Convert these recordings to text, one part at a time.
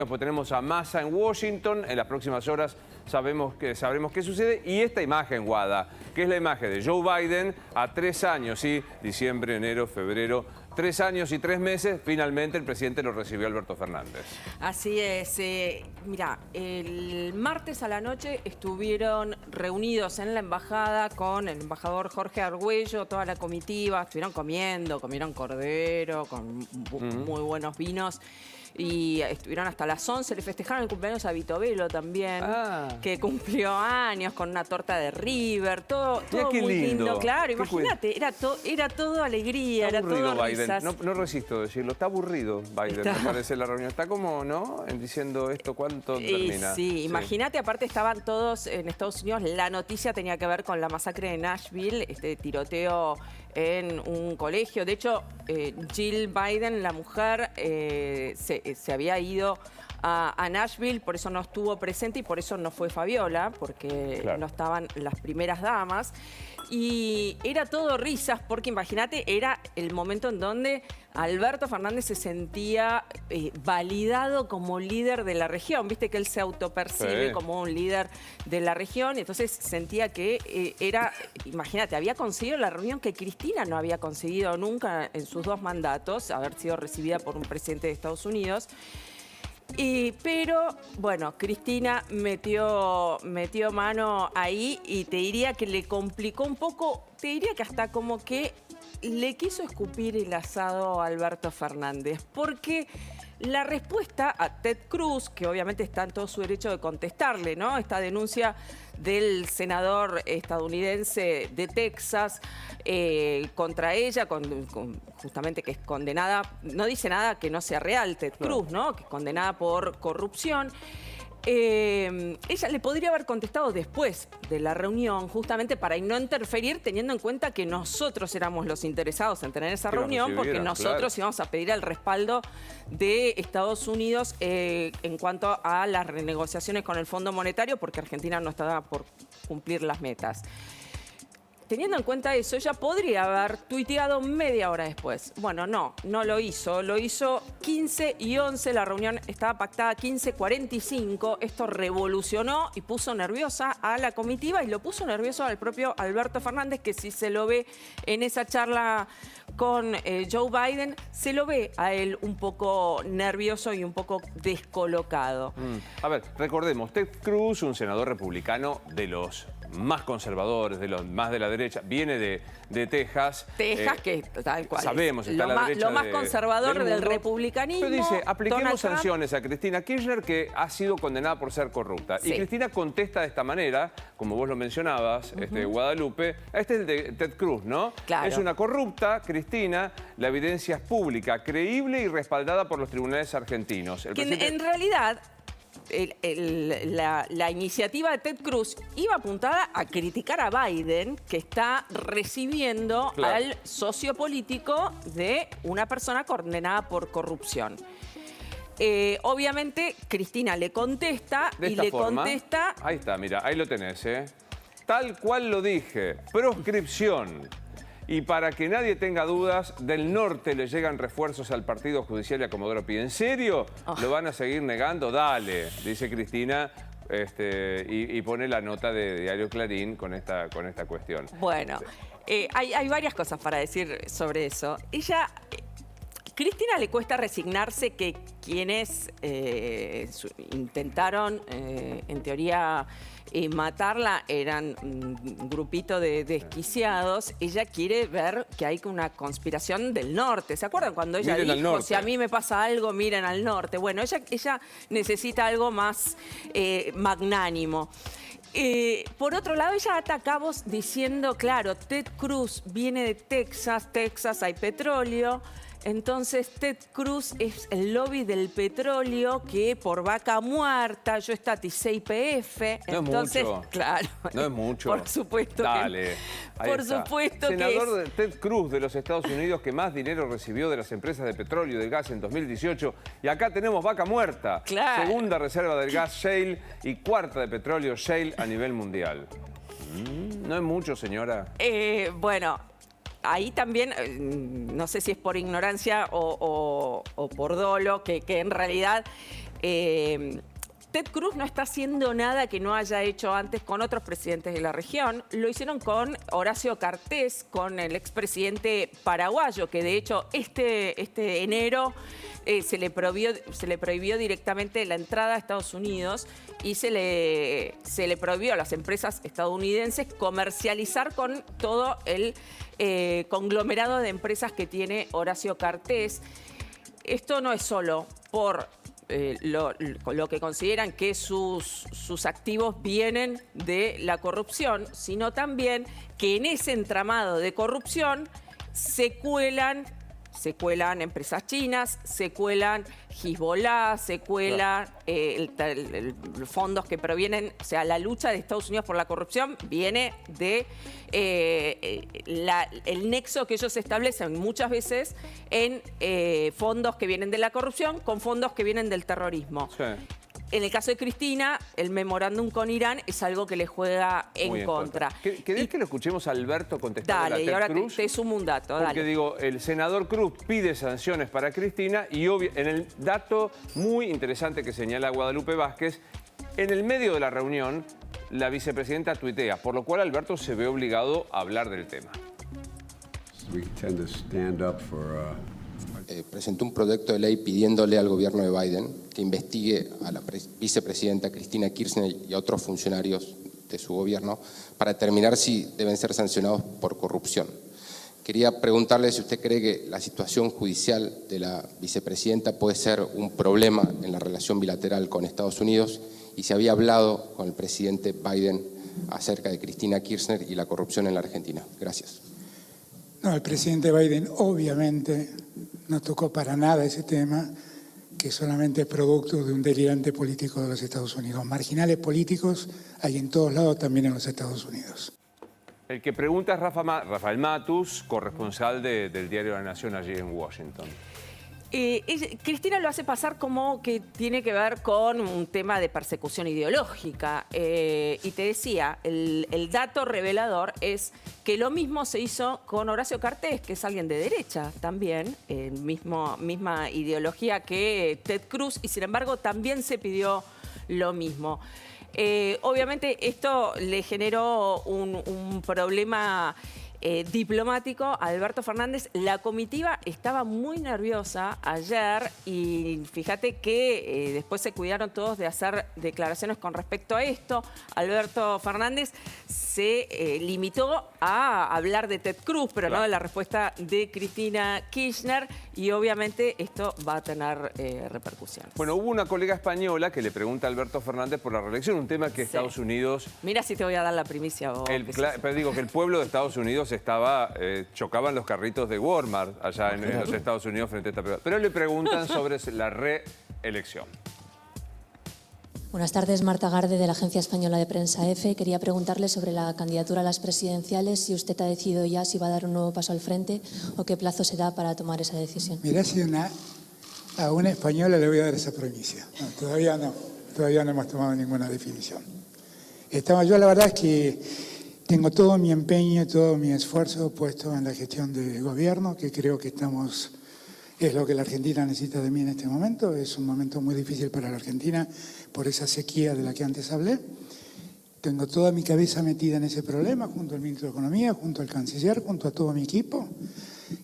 Pues tenemos a Massa en Washington, en las próximas horas sabremos qué sucede. Y esta imagen, Guada, que es la imagen de Joe Biden a 3 años, ¿sí? Diciembre, enero, febrero, 3 años y 3 meses, finalmente el presidente lo recibió Alberto Fernández. Así es. Mira, el martes a la noche estuvieron reunidos en la embajada con el embajador Jorge Argüello, toda la comitiva, estuvieron comieron cordero, con muy buenos vinos. Y estuvieron hasta las 11, le festejaron el cumpleaños a Vito Bello también, que cumplió años con una torta de River, todo muy lindo. Claro, imagínate, era todo alegría, está era todo Biden. risas. No resisto decirlo, está aburrido Biden, me parece la reunión. Está como, ¿no? Diciendo esto, ¿cuánto termina? Sí, imagínate, aparte estaban todos en Estados Unidos, la noticia tenía que ver con la masacre de Nashville, este tiroteo en un colegio. De hecho, Jill Biden, la mujer, se había ido a Nashville, por eso no estuvo presente y por eso no fue Fabiola, porque no estaban las primeras damas. Y era todo risas, porque imagínate, era el momento en donde Alberto Fernández se sentía validado como líder de la región. Viste que él se autopercibe como un líder de la región, entonces sentía que imagínate, había conseguido la reunión que Cristina no había conseguido nunca en sus 2 mandatos, haber sido recibida por un presidente de Estados Unidos. Pero, bueno, Cristina metió mano ahí y te diría que le complicó un poco, te diría que hasta como que le quiso escupir el asado a Alberto Fernández, porque la respuesta a Ted Cruz, que obviamente está en todo su derecho de contestarle, ¿no? Esta denuncia del senador estadounidense de Texas contra ella, justamente que es condenada, no dice nada que no sea real Ted Cruz, ¿no? Que es condenada por corrupción. Ella le podría haber contestado después de la reunión, justamente para no interferir, teniendo en cuenta que nosotros éramos los interesados en tener esa reunión, porque nosotros íbamos a pedir el respaldo de Estados Unidos en cuanto a las renegociaciones con el Fondo Monetario, porque Argentina no estaba por cumplir las metas. Teniendo en cuenta eso, ella podría haber tuiteado media hora después. Bueno, no lo hizo. Lo hizo 15:11, la reunión estaba pactada 15:45. Esto revolucionó y puso nerviosa a la comitiva y lo puso nervioso al propio Alberto Fernández, que si se lo ve en esa charla con Joe Biden, se lo ve a él un poco nervioso y un poco descolocado. A ver, recordemos, Ted Cruz, un senador republicano de los más conservadores, de los más de la derecha, viene de Texas. Texas, que tal cual sabemos, está a la derecha lo más conservador del republicanismo. Pero dice, apliquemos sanciones a Cristina Kirchner, que ha sido condenada por ser corrupta. Y Cristina contesta de esta manera, como vos lo mencionabas, Guadalupe, este es el de Ted Cruz, ¿no? Claro. Es una corrupta, Cristina, la evidencia es pública, creíble y respaldada por los tribunales argentinos. En realidad, la iniciativa de Ted Cruz iba apuntada a criticar a Biden, que está recibiendo al socio político de una persona condenada por corrupción. Obviamente, Cristina le contesta contesta... Ahí está, mira, ahí lo tenés, Tal cual lo dije, proscripción. Y para que nadie tenga dudas, del norte le llegan refuerzos al Partido Judicial y a Comodoro Pi. ¿En serio? ¿Lo van a seguir negando? Dale, dice Cristina, y pone la nota de Diario Clarín con esta cuestión. Bueno, hay varias cosas para decir sobre eso. Cristina le cuesta resignarse que quienes intentaron, en teoría, matarla eran un grupito de desquiciados. Ella quiere ver que hay una conspiración del norte. ¿Se acuerdan cuando ella dijo, si a mí me pasa algo, miren al norte? Bueno, ella necesita algo más magnánimo. Por otro lado, ella ata cabos diciendo, claro, Ted Cruz viene de Texas hay petróleo. Entonces, Ted Cruz es el lobby del petróleo que por vaca muerta, yo estaticé YPF. Entonces, no es mucho. Claro. No es mucho. Por supuesto. Dale. Por supuesto que senador Ted Cruz de los Estados Unidos que más dinero recibió de las empresas de petróleo y de gas en 2018. Y acá tenemos vaca muerta. Claro. Segunda reserva del gas shale y cuarta de petróleo shale a nivel mundial. No es mucho, señora. Bueno, ahí también, no sé si es por ignorancia o por dolo, que en realidad Ted Cruz no está haciendo nada que no haya hecho antes con otros presidentes de la región. Lo hicieron con Horacio Cartés, con el expresidente paraguayo, que de hecho este enero se le prohibió directamente la entrada a Estados Unidos y se le prohibió a las empresas estadounidenses comercializar con todo el conglomerado de empresas que tiene Horacio Cartés. Esto no es solo por lo que consideran que sus activos vienen de la corrupción, sino también que en ese entramado de corrupción se cuelan empresas chinas, se cuelan Hezbollah, se cuelan fondos que provienen, o sea, la lucha de Estados Unidos por la corrupción viene de el nexo que ellos establecen muchas veces en fondos que vienen de la corrupción con fondos que vienen del terrorismo. Sí. En el caso de Cristina, el memorándum con Irán es algo que le juega en contra. ¿Querés que lo escuchemos a Alberto contestar a Ted Cruz? Dale, y ahora te sumo un dato. Porque dale. digo, el senador Cruz pide sanciones para Cristina y en el dato muy interesante que señala Guadalupe Vázquez, en el medio de la reunión, la vicepresidenta tuitea, por lo cual Alberto se ve obligado a hablar del tema. Presentó un proyecto de ley pidiéndole al gobierno de Biden que investigue a la vicepresidenta Cristina Kirchner y a otros funcionarios de su gobierno para determinar si deben ser sancionados por corrupción. Quería preguntarle si usted cree que la situación judicial de la vicepresidenta puede ser un problema en la relación bilateral con Estados Unidos y si había hablado con el presidente Biden acerca de Cristina Kirchner y la corrupción en la Argentina. Gracias. No, el presidente Biden obviamente no tocó para nada ese tema, que es solamente producto de un delirante político de los Estados Unidos. Marginales políticos hay en todos lados, también en los Estados Unidos. El que pregunta es Rafael Matus, corresponsal del diario La Nación allí en Washington. Cristina lo hace pasar como que tiene que ver con un tema de persecución ideológica. Y te decía, el dato revelador es que lo mismo se hizo con Horacio Cartés, que es alguien de derecha también, misma ideología que Ted Cruz, y sin embargo también se pidió lo mismo. Obviamente esto le generó un problema diplomático a Alberto Fernández. La comitiva estaba muy nerviosa ayer y fíjate que después se cuidaron todos de hacer declaraciones con respecto a esto. Alberto Fernández se limitó a hablar de Ted Cruz, pero claro, no de la respuesta de Cristina Kirchner, y obviamente esto va a tener repercusiones. Bueno, hubo una colega española que le pregunta a Alberto Fernández por la reelección, un tema que Estados Unidos... Mira si te voy a dar la primicia vos. Pero digo que el pueblo de Estados Unidos chocaban los carritos de Walmart allá en los Estados Unidos frente a esta pregunta. Pero le preguntan sobre la reelección. Buenas tardes, Marta Garde, de la Agencia Española de Prensa EFE. Quería preguntarle sobre la candidatura a las presidenciales, si usted ha decidido ya si va a dar un nuevo paso al frente o qué plazo se da para tomar esa decisión. Mirá, si a una española le voy a dar esa primicia. No, todavía no hemos tomado ninguna definición. Yo la verdad es que tengo todo mi empeño, todo mi esfuerzo puesto en la gestión de gobierno, que creo que es lo que la Argentina necesita de mí en este momento. Es un momento muy difícil para la Argentina por esa sequía de la que antes hablé. Tengo toda mi cabeza metida en ese problema, junto al ministro de Economía, junto al canciller, junto a todo mi equipo.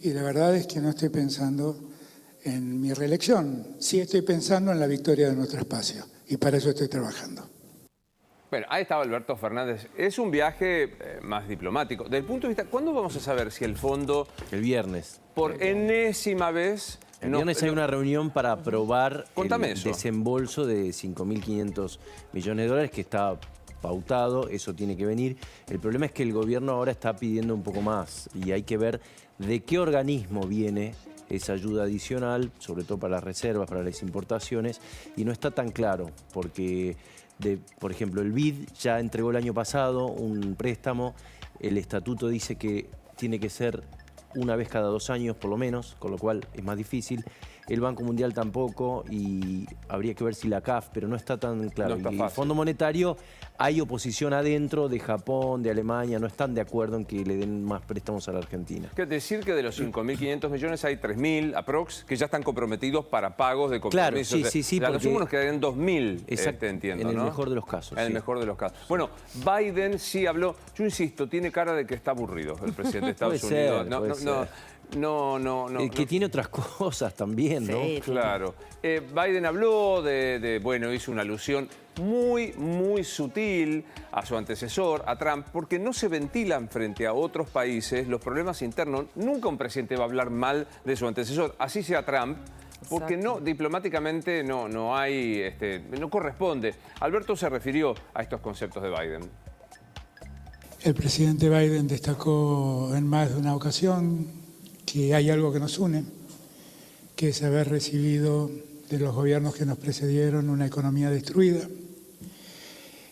Y la verdad es que no estoy pensando en mi reelección. Sí estoy pensando en la victoria de nuestro espacio. Y para eso estoy trabajando. Bueno, ahí estaba Alberto Fernández. Es un viaje más diplomático. Desde el punto de vista, ¿cuándo vamos a saber si el fondo... El viernes. Por enésima vez... El viernes hay una reunión para aprobar el eso. desembolso de 5.500 millones de dólares que está pautado, eso tiene que venir. El problema es que el gobierno ahora está pidiendo un poco más y hay que ver de qué organismo viene esa ayuda adicional, sobre todo para las reservas, para las importaciones, y no está tan claro porque... por ejemplo, el BID ya entregó el año pasado un préstamo. El estatuto dice que tiene que ser una vez cada 2 años por lo menos, con lo cual es más difícil. el Banco Mundial tampoco, y habría que ver si la CAF, pero no está tan claro. No está Y el fácil. Fondo Monetario, hay oposición adentro de Japón, de Alemania, no están de acuerdo en que le den más préstamos a la Argentina. Es decir que de los 5.500 millones hay 3.000 aprox que ya están comprometidos para pagos de Claro, compromisos. sí, Los porque- sumo nos quedarían 2.000, Exacto, entiendo, en el ¿no? mejor de los casos. En el sí. mejor de los casos. Bueno, Biden sí habló, yo insisto, tiene cara de que está aburrido el presidente de Estados Puede ser, Unidos. puede ser. No. Que tiene otras cosas también, ¿no? Sí. Claro. Biden habló bueno, hizo una alusión muy, muy sutil a su antecesor, a Trump, porque no se ventilan frente a otros países los problemas internos. Nunca un presidente va a hablar mal de su antecesor, así sea Trump, porque Exacto. no, diplomáticamente no hay, no corresponde. Alberto se refirió a estos conceptos de Biden. El presidente Biden destacó en más de una ocasión que hay algo que nos une, que es haber recibido de los gobiernos que nos precedieron una economía destruida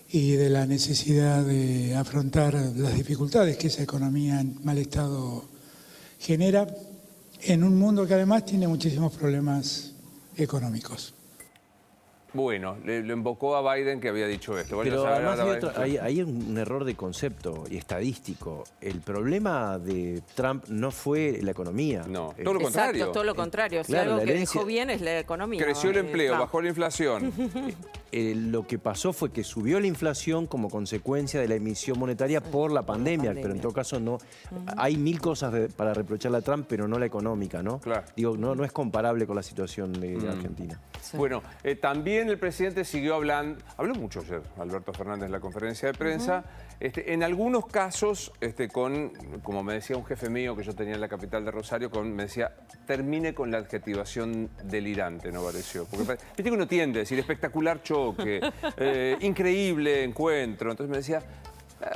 y de la necesidad de afrontar las dificultades que esa economía en mal estado genera en un mundo que además tiene muchísimos problemas económicos. Bueno, lo invocó a Biden que había dicho esto. Bueno, Pero ya además ahora hay un error de concepto y estadístico. El problema de Trump no fue la economía. No, todo lo contrario. Exacto, todo lo contrario. Si Claro, algo la que herencia- dejó bien es la economía. Creció el empleo, Trump. bajó la inflación. Lo que pasó fue que subió la inflación como consecuencia de la emisión monetaria por la pandemia, pero en todo caso no. Hay mil cosas para reprocharle a Trump, pero no la económica, ¿no? Claro. Digo, no es comparable con la situación de Argentina. Sí. Bueno, también el presidente siguió hablando, habló mucho ayer Alberto Fernández en la conferencia de prensa, en algunos casos, como me decía un jefe mío que yo tenía en la capital de Rosario, me decía, termine con la adjetivación delirante, ¿no pareció? Porque viste que uno tiende a decir espectacular choque, increíble encuentro, entonces me decía,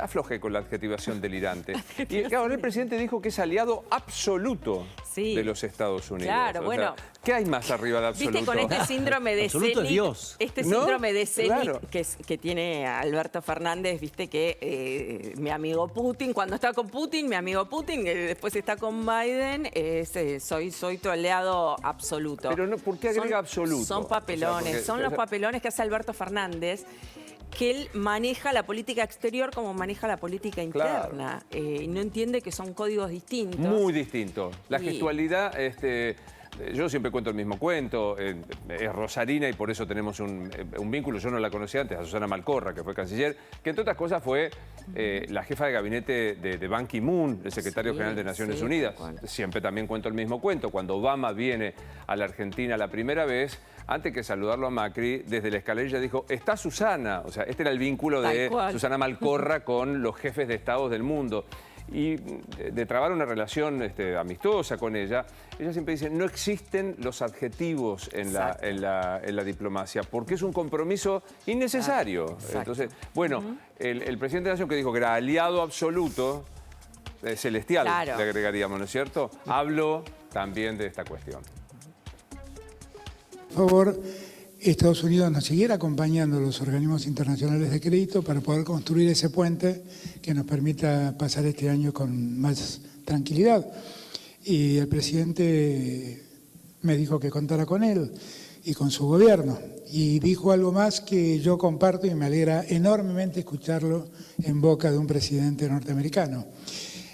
afloje con la adjetivación delirante. Y ahora el presidente dijo que es aliado absoluto Sí. de los Estados Unidos. Claro, O sea, bueno. ¿qué hay más arriba de absoluto? Viste, con este síndrome de Absoluto es Zenit, Dios. este ¿No? síndrome de Zenit Claro. que tiene Alberto Fernández, viste que mi amigo Putin, cuando está con Putin, mi amigo Putin, después está con Biden, soy tu aliado absoluto. Pero no, ¿por qué agrega absoluto? Son papelones, O sea, porque- son los papelones que hace Alberto Fernández, que él maneja la política exterior como maneja la política interna. Y no entiende que son códigos distintos. Muy distinto. La Y- gestualidad, yo siempre cuento el mismo cuento, es rosarina y por eso tenemos un vínculo. Yo no la conocía antes, a Susana Malcorra, que fue canciller, que entre otras cosas fue la jefa de gabinete de Ban Ki-moon, el secretario Sí, general de Naciones sí, Unidas. tal cual. Siempre también cuento el mismo cuento. Cuando Obama viene a la Argentina la primera vez, antes que saludarlo a Macri, desde la escalerilla dijo, está Susana. O sea, este era el vínculo de Tal cual. Susana Malcorra con los jefes de estados del mundo. Y de trabar una relación amistosa con ella, ella siempre dice, no existen los adjetivos en la diplomacia, porque es un compromiso innecesario. Exacto. Entonces, bueno, el presidente de la Nación que dijo que era aliado absoluto, celestial, Claro. le agregaríamos, ¿no es cierto? Habló también de esta cuestión. Por favor, Estados Unidos nos siguiera acompañando los organismos internacionales de crédito para poder construir ese puente que nos permita pasar este año con más tranquilidad. Y el presidente me dijo que contara con él y con su gobierno. Y dijo algo más que yo comparto y me alegra enormemente escucharlo en boca de un presidente norteamericano.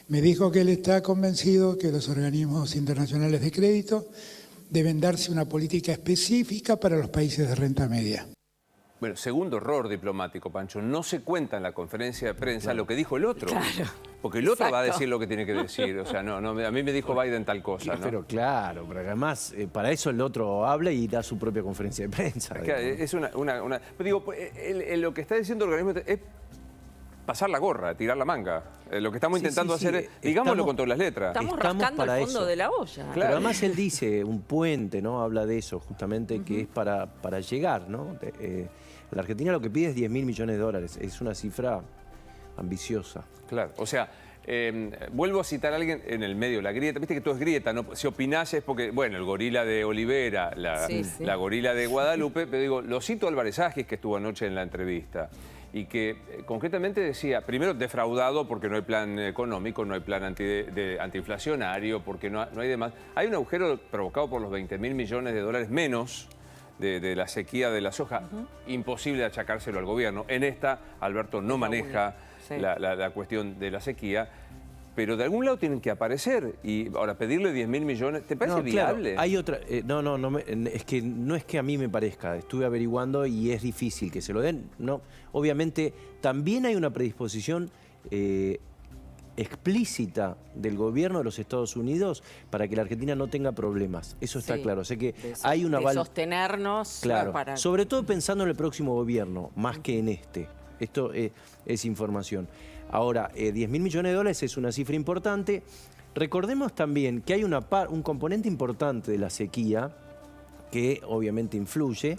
Me dijo que él está convencido que los organismos internacionales de crédito deben darse una política específica para los países de renta media. Bueno, segundo error diplomático, Pancho, no se cuenta en la conferencia de prensa lo que dijo el otro. Claro. Porque el otro va a Exacto. decir lo que tiene que decir. O sea, no, a mí me dijo Biden tal cosa, ¿no? Pero claro, pero además para eso el otro habla y da su propia conferencia de prensa. Es que es pero digo, lo que está diciendo el organismo es pasar la gorra, tirar la manga. Lo que estamos Sí, intentando sí, hacer sí. es, digámoslo Estamos- con todas las letras. Estamos Estamos rascando para el fondo eso. de la olla. Pero además él dice un puente, ¿no? Habla de eso, justamente, que es para llegar, ¿no? La Argentina lo que pide es 10.000 millones de dólares. Es una cifra ambiciosa. Claro, o sea, vuelvo a citar a alguien en el medio, la grieta, viste que todo es grieta, ¿no? Si opinás es porque, bueno, el gorila de Olivera, Sí, sí. la gorila de Guadalupe, pero digo, lo cito a Álvarez Agis, que estuvo anoche en la entrevista, y que concretamente decía, primero defraudado porque no hay plan económico, no hay plan antiinflacionario, porque no hay demás. Hay un agujero provocado por los 20.000 millones de dólares menos de la sequía de la soja. Imposible achacárselo al gobierno. En esta, Alberto no maneja la cuestión de la sequía. Pero de algún lado tienen que aparecer. Y ahora, pedirle 10.000 millones, ¿te parece viable? Claro, hay otra. Es que no es que a mí me parezca. Estuve averiguando y es difícil que se lo den. No, obviamente, también hay una predisposición explícita del gobierno de los Estados Unidos para que la Argentina no tenga problemas. Eso está claro. Sé que hay una sostenernos. Claro, sobre todo pensando en el próximo gobierno, más que en este. Esto es información. Ahora, 10.000 millones de dólares es una cifra importante. Recordemos también que hay un componente importante de la sequía que obviamente influye,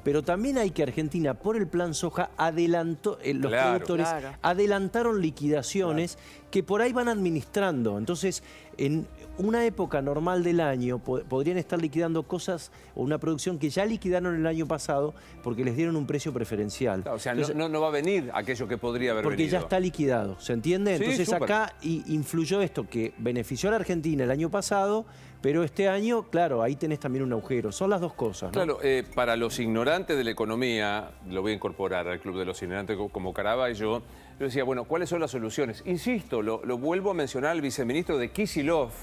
pero también hay que Argentina, por el plan soja, adelantó, los productores adelantaron liquidaciones que por ahí van administrando. Entonces, en una época normal del año podrían estar liquidando cosas o una producción que ya liquidaron el año pasado porque les dieron un precio preferencial. Claro, o sea, entonces, no va a venir aquello que podría haber porque venido. Ya está liquidado, ¿se entiende? Sí, entonces súper. Acá influyó esto que benefició a la Argentina el año pasado, pero este año, claro, ahí tenés también un agujero. Son las dos cosas, ¿no? Claro, para los ignorantes de la economía, lo voy a incorporar al Club de los Ignorantes como Caraballo, yo decía, bueno, ¿cuáles son las soluciones? Insisto, lo vuelvo a mencionar al viceministro de Kicillof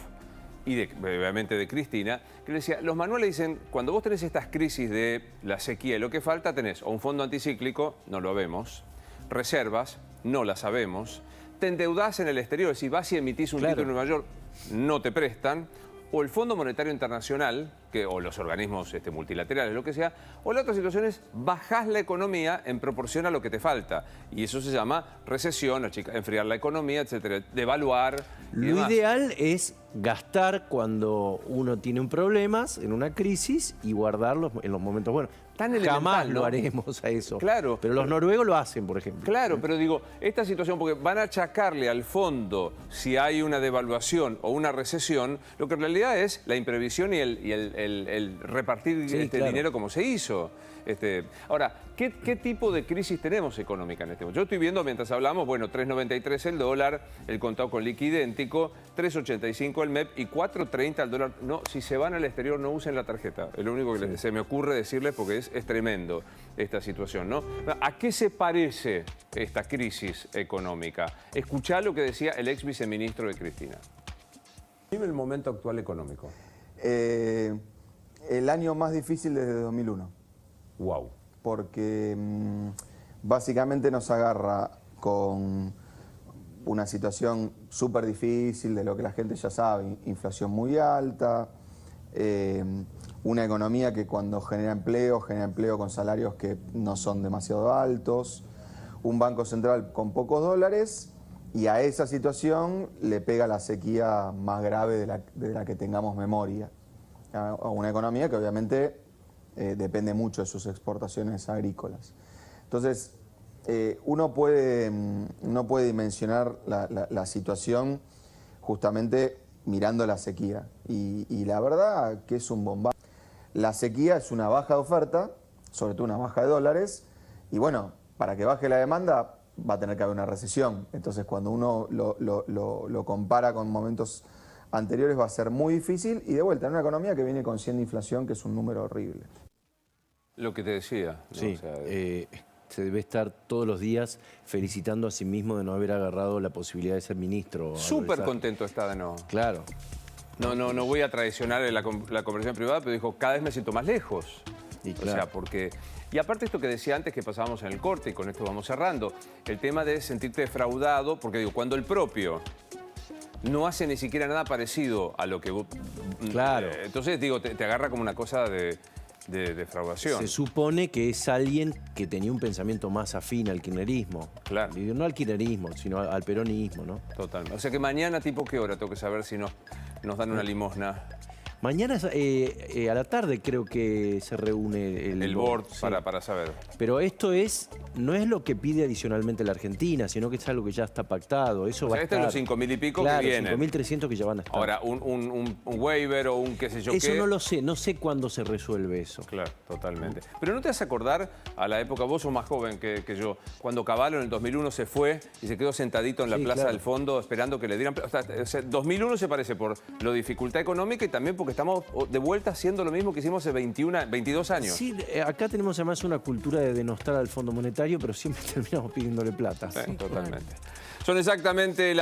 y obviamente de Cristina, que le decía, los manuales dicen, cuando vos tenés estas crisis de la sequía y lo que falta, tenés o un fondo anticíclico, no lo vemos, reservas, no las sabemos, te endeudás en el exterior, si vas y emitís un título en Nueva York, no te prestan, o el Fondo Monetario Internacional, o los organismos multilaterales, lo que sea, o la otra situación es bajás la economía en proporción a lo que te falta. Y eso se llama recesión, enfriar la economía, etcétera, devaluar. Lo ideal es gastar cuando uno tiene un problema, en una crisis, y guardarlos en los momentos buenos. Jamás lo haremos a eso. Claro. Pero los noruegos lo hacen, por ejemplo. Claro, pero digo, esta situación, porque van a achacarle al fondo si hay una devaluación o una recesión, lo que en realidad es la imprevisión y el repartir dinero como se hizo. Ahora, ¿qué tipo de crisis tenemos económica en este momento? Yo estoy viendo, mientras hablamos, bueno, 3.93 el dólar, el contado con liqui idéntico, 3.85 el MEP y 4.30 el dólar. No, si se van al exterior no usen la tarjeta. Es lo único que se me ocurre decirles porque es tremendo esta situación, ¿no? ¿A qué se parece esta crisis económica? Escuchá lo que decía el ex viceministro de Cristina. Dime el momento actual económico. El año más difícil desde 2001. Wow. Porque básicamente nos agarra con una situación súper difícil de lo que la gente ya sabe, inflación muy alta, una economía que cuando genera empleo con salarios que no son demasiado altos, un banco central con pocos dólares y a esa situación le pega la sequía más grave de la que tengamos memoria. A una economía que obviamente depende mucho de sus exportaciones agrícolas. Entonces, uno no puede dimensionar la situación justamente mirando la sequía. Y la verdad que es un bombazo. La sequía es una baja de oferta, sobre todo una baja de dólares, y bueno, para que baje la demanda va a tener que haber una recesión. Entonces, cuando uno lo compara con momentos anteriores va a ser muy difícil y de vuelta en una economía que viene con 100 de inflación, que es un número horrible. Lo que te decía, ¿no? Sí, O sea, se debe estar todos los días felicitando a sí mismo de no haber agarrado la posibilidad de ser ministro. súper contento está de no. Claro. No voy a traicionar la conversación privada, pero dijo, cada vez me siento más lejos. Y O claro. sea, porque... Y aparte esto que decía antes que pasábamos en el corte, y con esto vamos cerrando, el tema de sentirte defraudado, porque digo, cuando el propio no hace ni siquiera nada parecido a lo que vos... Claro. Entonces, digo, te agarra como una cosa de defraudación. Se supone que es alguien que tenía un pensamiento más afín al kirchnerismo. Claro. Y no al kirchnerismo, sino al peronismo, ¿no? Totalmente. O sea que mañana, ¿tipo qué hora? Tengo que saber si nos dan una limosna. Mañana a la tarde creo que se reúne El board sí. para saber. Pero esto no es lo que pide adicionalmente la Argentina, sino que es algo que ya está pactado. Eso va a Este estar. es los 5.000 y pico claro, que vienen. 5.300 que ya van a estar. Ahora, un waiver o un qué sé yo Eso qué. no lo sé, no sé cuándo se resuelve eso. Claro, totalmente. Pero ¿no te hace acordar a la época, vos sos más joven que yo, cuando Cavallo en el 2001 se fue y se quedó sentadito en la Sí, plaza claro. del fondo esperando que le dieran... O sea, 2001 se parece por la dificultad económica y también porque estamos de vuelta haciendo lo mismo que hicimos hace 22 años. Sí, acá tenemos además una cultura de denostar al Fondo Monetario, pero siempre terminamos pidiéndole plata. Totalmente. Son exactamente las...